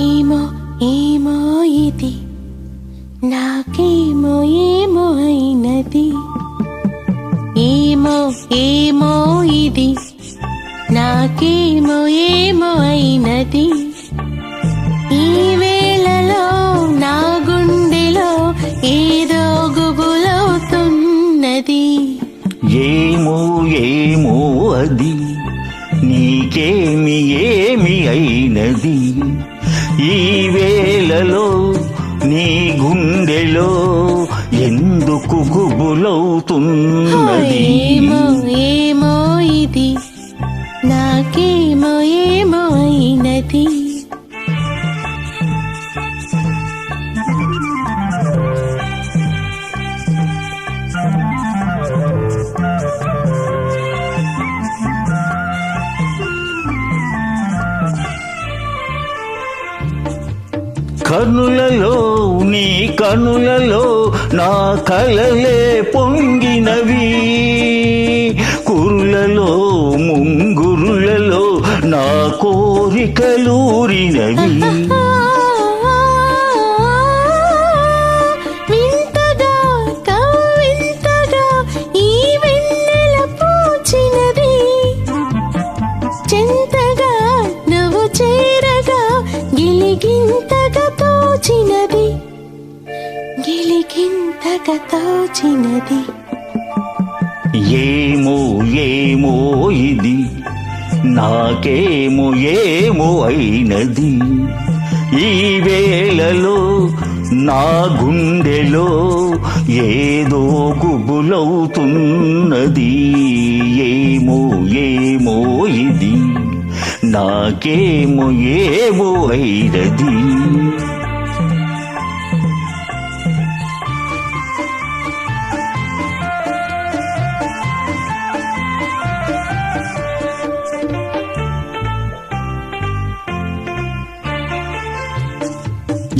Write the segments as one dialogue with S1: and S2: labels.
S1: ఏమో ఏమో ఇది నాకేమో ఏమో అయినది ఏమో ఏమో ఇది నాకేమో ఏమో అయినది ఈ వేళలో నా గుండెలో ఏదో గుబులవుతున్నది
S2: ఏమో ఏమో అది నీకేమి ఏమి అయినది ఈ వేళలో నీ గుండెలో ఎందుకు గుబులవుతున్నది
S1: ఏమో ఏమో ఇది నాకేమో ఏమో అయినది
S2: కనులలో నీ కనులలో నా కలలే పొంగినవి కురులలో ముంగురులలో నా కోరికలూరినవి
S1: వింతగా కవింతగా ఈ వెన్నెల పూచినది చెంతగా నువ్వు చేరగా గిలిగింతగా తోచినది గిలిగింతగా తోచినది
S2: ఏమో ఏమో ఇది నాకేమో ఏమో అయినది ఈ వేళలో నా గుండెలో ఏదో గుబులవుతున్నది ఏమో ఏమో ఇది నాకేమో ఏమో అయినది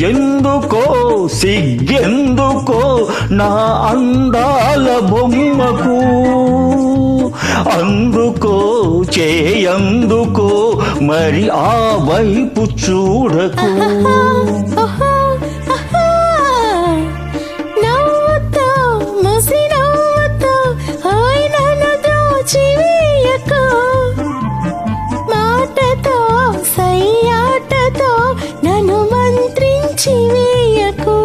S2: ఎందుకో సిగ్గెందుకో నా అందాల బొమ్మకు అందుకో చేయందుకో మరి ఆ వైపు చూడకు
S1: నవ్వుతో ముసి నవ్వుతో హాయ్ నన్ను దోచివేయకు మాటతో సయ్యాటతో నన్ను మంత్రించి వేయకు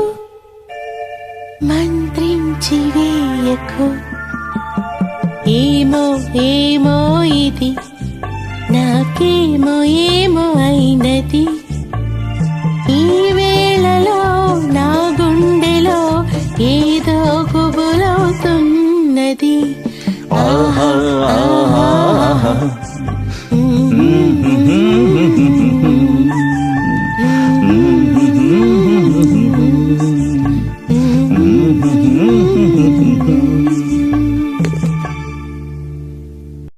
S1: ఏమో ఏమో ఇది నాకేమో ఏమో అయినది